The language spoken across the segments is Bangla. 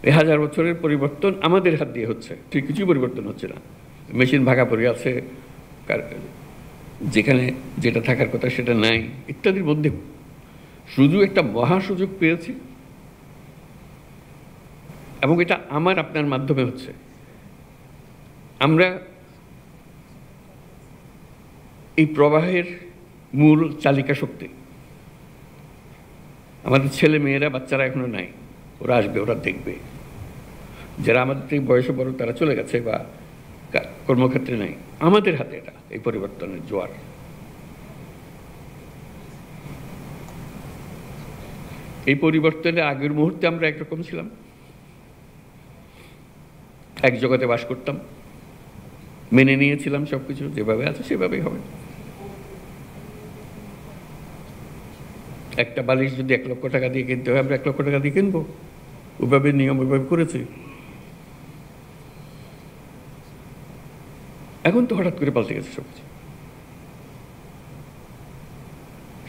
এই 1000 বছরের পরিবর্তন আমাদের হাত দিয়ে হচ্ছে, ঠিক কিছুই পরিবর্তন হচ্ছে না। মেশিন ভাগা পড়ে আছে, যেখানে যেটা থাকার কথা সেটা নাই, ইত্যাদির মধ্যে শুধু একটা মহা সুযোগ পেয়েছি, এবং এটা আমার আপনার মাধ্যমে হচ্ছে। আমরা এই প্রবাহের মূল চালিকা শক্তি। আমাদের ছেলে মেয়েরা, বাচ্চারা এখনো নাই, ওরা আসবে, ওরা দেখবে। যারা আমাদের থেকে বয়সে বড় তারা চলে গেছে বা কর্মক্ষেত্রে নাই। আমাদের হাতে এটা, এই পরিবর্তনের জোয়ার। এই পরিবর্তনের আগের মুহূর্তে আমরা একরকম ছিলাম, এক জগতে বাস করতাম, মেনে নিয়েছিলাম সবকিছু যেভাবে আছে সেভাবেই হবে। একটা বালিশ যদি 1 লক্ষ টাকা দিয়ে কিনতে হয়, আমরা 1 লক্ষ টাকা দিয়ে কিনবো, ওইভাবে নিয়ম ওইভাবে করেছি। এখন তো হঠাৎ করে পাল্টে গেছে সবকিছু।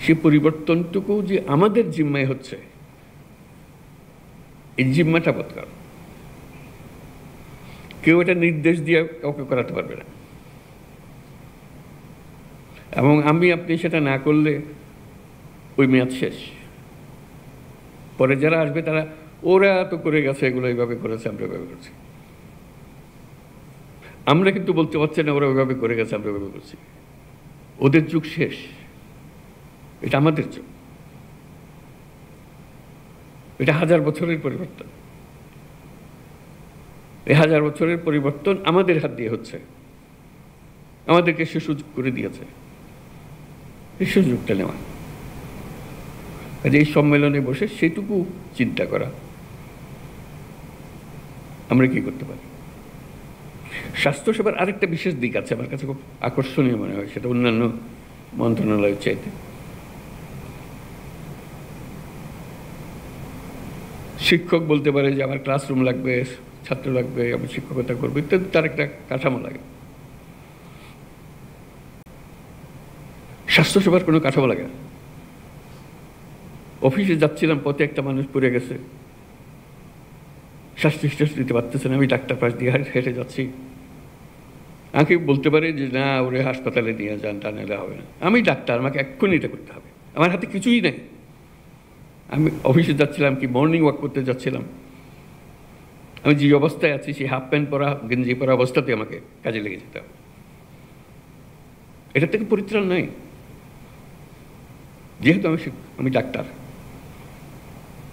সে পরিবর্তনটুকু যে আমাদের জিম্মায় হচ্ছে, এই জিম্মাটা বদকার। কেউ এটা নির্দেশ দিয়ে কাউকে করাতে পারবে না, এবং আমি আপনি সেটা না করলে ওই মেয়াদ শেষ। পরে যারা আসবে তারা, ওরা তো করে গেছে, এগুলো এইভাবে করেছে, আমরা এভাবে করছি। আমরা কিন্তু বলতে পারছি না ওরা ওইভাবে করে গেছে, আমরা ওইভাবে করছি। ওদের যুগ শেষ, এটা আমাদের যুগ। এটা 1000 বছরের পরিবর্তন। এই 1000 বছরের পরিবর্তন আমাদের হাত দিয়ে হচ্ছে, আমাদেরকে সে সুযোগ করে দিয়েছে। এই সুযোগটা নেওয়া, এই সম্মেলনে বসে সেটুকু চিন্তা করা, আমরা কি করতে পারি। স্বাস্থ্যসেবার আরেকটা বিশেষ দিক আছে আমার কাছে, খুব আকর্ষণীয় মনে হয়, সেটা অন্যান্য মন্ত্রণালয়ের চাইতে। শিক্ষক বলতে পারে যে আমার ক্লাসরুম লাগবে, ছাত্র লাগবে, আমি শিক্ষকতা করবো ইত্যাদি, তার একটা কাঠামো লাগে। স্বাস্থ্যসেবার কোনো কাঠামো লাগে না। অফিসে যাচ্ছিলাম, পথে একটা মানুষ পড়ে গেছে, শ্বাস নিঃশ্বাস নিতে পারতেছে না, আমি ডাক্তার পাশ দিয়ে হেঁটে যাচ্ছি। আমাকে বলতে পারে যে না, ওরে হাসপাতালে নিয়ে যান, তা নিলে হবে না। আমি ডাক্তার, আমাকে এক্ষুনি এটা করতে হবে, আমার হাতে কিছুই নেই। আমি অফিসে যাচ্ছিলাম, কি মর্নিং ওয়াক করতে যাচ্ছিলাম, আমি যে অবস্থায় আছি সেই হাফ প্যান্ট পরা, গেঞ্জি পরা অবস্থাতে আমাকে কাজে লেগে যেতে হবে। এটা থেকে পরিত্রাণ নাই, যেহেতু আমি ডাক্তার।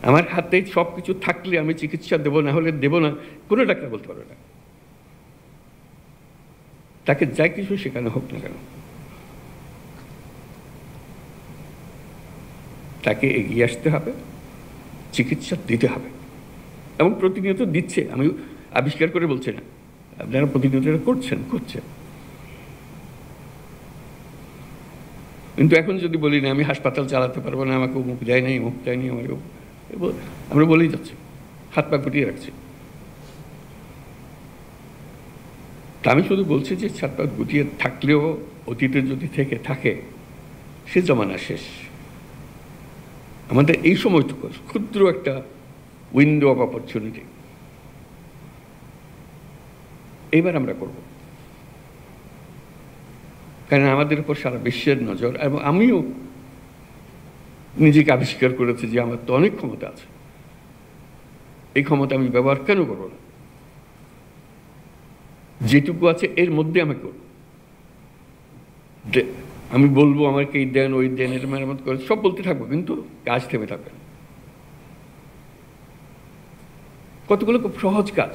আমার হাতে সব কিছু থাকলে আমি চিকিৎসা দেবো, না হলে দেবো না, কোনো ডাক্তার বলতে পারবে না। তাকে যা কিছু শেখানো হোক না কেন, তাকে এগিয়ে আসতে হবে, চিকিৎসা দিতে হবে, এবং প্রতিনিয়ত দিচ্ছে। আমি আবিষ্কার করে বলছি না, আপনারা প্রতিনিয়ত করছেন। কিন্তু এখন যদি বলি না আমি হাসপাতাল চালাতে পারবো না, আমাকে মুখ দেয় নাই, মুখ দেয়নি, আমাকে আমরা বলেই যাচ্ছি, হাত পা গুটিয়ে রাখছি। তা আমি শুধু বলছি যে হাত পা গুটিয়ে থাকলেও অতীতে যদি থেকে থাকে, সে জমানা শেষ। আমাদের এই সময়টুকু ক্ষুদ্র একটা উইন্ডো অফ অপরচুনিটি, এইবার আমরা করব। কারণ আমাদের উপর সারা বিশ্বের নজর, এবং আমিও নিজেকে আবিষ্কার করেছি যে আমার তো অনেক ক্ষমতা আছে, এই ক্ষমতা আমি ব্যবহার কেন করব না? যেটুকু আছে এর মধ্যে আমি করব। আমি বলবো আমাকে এই দেন, ওই দেন, এটা মেরামত করে সব বলতে থাকবো, কিন্তু কাজ থেমে থাকবে না। কতগুলো খুব সহজ কাজ,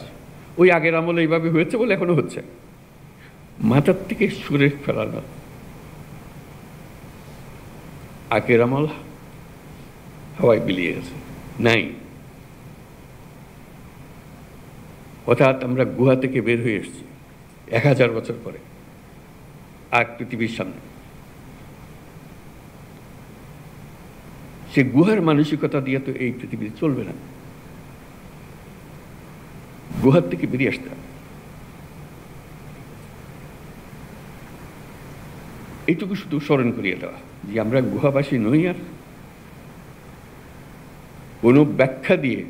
ওই আগের আমলে এইভাবে হয়েছে বলে এখনো হচ্ছে। মাথার থেকে সুরে ফেলানো, আগের আমল হাওয়ায় বিলিয়ে গেছে, নাই। অর্থাৎ আমরা গুহা থেকে বের হয়ে এসেছি 1000 বছর পরে, আর পৃথিবীর সামনে। সে গুহার মানসিকতা দিয়ে তো এই পৃথিবী চলবে না, গুহার থেকে বেরিয়ে আসতে হবে। এইটুকু শুধু স্মরণ করিয়ে দেওয়া যে আমরা গুহাবাসী নই, আর কোনো ব্যাখ্যা দিয়ে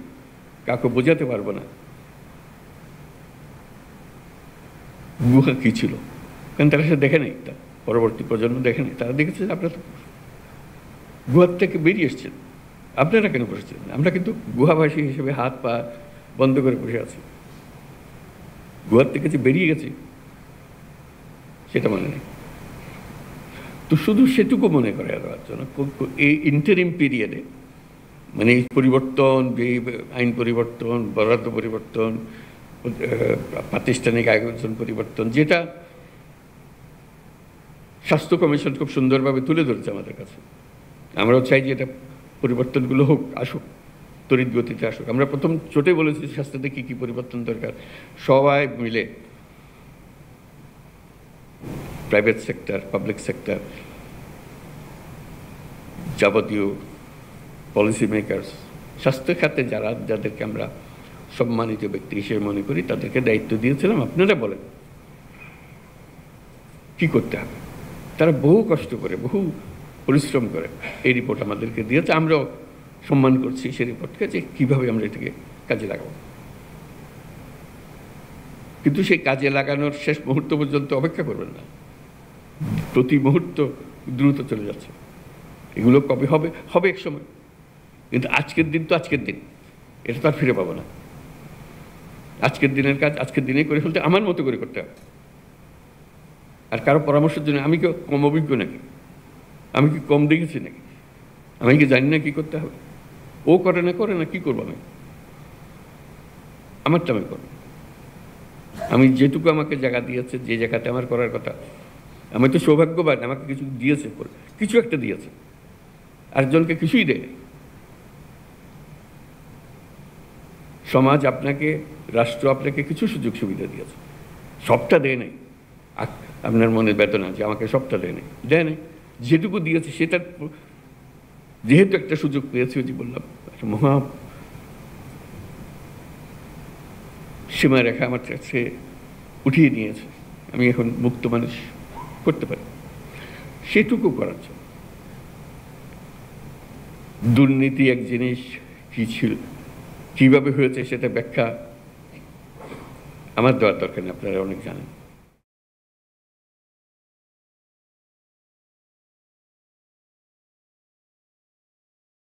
কাউকে বোঝাতে পারবো না গুহা কী ছিল, কারণ তারা সে দেখে নেই, তা পরবর্তী প্রজন্ম দেখে নেই। তারা দেখেছে যে আপনারা তো গুহার থেকে বেরিয়ে এসছেন, আপনারা কেন বসেছেন? আমরা কিন্তু গুহাবাসী হিসেবে হাত পা বন্ধ করে বসে আছি, গুহার থেকে যে বেরিয়ে গেছি সেটা মনে নেই। তো শুধু সেটুকু মনে করে দেওয়ার জন্য এই ইন্টারিম পিরিয়ডে, মানে এই পরিবর্তন, যে আইন পরিবর্তন, বরাদ্দ পরিবর্তন, প্রাতিষ্ঠানিক আয়োজন পরিবর্তন, যেটা স্বাস্থ্য কমিশন খুব সুন্দরভাবে তুলে ধরেছে আমাদের কাছে, আমরাও চাই যে এটা পরিবর্তনগুলো হোক, আসুক, তড়িৎ গতিতে আসুক। আমরা প্রথম চোটে বলেছি স্বাস্থ্যতে কী কী পরিবর্তন দরকার, সবাই মিলে প্রাইভেট সেক্টর, পাবলিক সেক্টর, যাবতীয় পলিসি মেকার্স, স্বাস্থ্য খাতে যাদেরকে আমরা সম্মানিত ব্যক্তি হিসেবে মনে করি, তাদেরকে দায়িত্ব দিয়েছিলাম, আপনারা বলেন কি করতে হবে। তারা বহু কষ্ট করে, বহু পরিশ্রম করে এই রিপোর্ট আমাদেরকে দিয়েছে। আমরাও সম্মান করছি সেই রিপোর্টকে, যে কীভাবে আমরা এটাকে কাজে লাগাবো। কিন্তু সেই কাজে লাগানোর শেষ মুহূর্ত পর্যন্ত অপেক্ষা করবেন না, প্রতি মুহূর্ত দ্রুত চলে যাচ্ছে। এগুলো কবে হবে? হবে এক সময়, কিন্তু আজকের দিন তো আজকের দিন, এটা তো আর ফিরে পাবো না। আজকের দিনের কাজ আজকের দিনেই করে ফেলতে, আমার মতো করে করতে হবে। আর কারো পরামর্শের জন্য আমি কি কম অভিজ্ঞ নাকি? আমি কি কম দেখেছি নাকি? আমি কি জানি না কি করতে হবে? ও করে না, কি করবো আমি? আমারটা আমি করবো। আমি যেটুকু আমাকে জায়গা দিয়েছে, যে জায়গাতে আমার করার কথা, আমি তো সৌভাগ্যবান, আমাকে কিছু দিয়েছে, কিছু একটা দিয়েছে, আরেকজনকে কিছুই দেয়। সমাজ আপনাকে, রাষ্ট্র আপনাকে কিছু সুযোগ সুবিধা দিয়েছে, সবটা দেয় নাই। আপনার মনে বেদনা যে আমাকে সবটা দেয় নাই, যেটুকু দিয়েছে সেটার যেহেতু একটা সুযোগ পেয়েছি, যে বললাম একটা মহা সীমারেখা আমার কাছে উঠিয়ে নিয়েছে, আমি এখন মুক্ত মানুষ করতে পারি। সেটুকু করার জন্য দুর্নীতি এক জিনিস কি ছিল, কিভাবে হয়েছে সেটা ব্যাখ্যা আমার দেওয়ার দরকার নেই, আপনারা অনেক জানেন।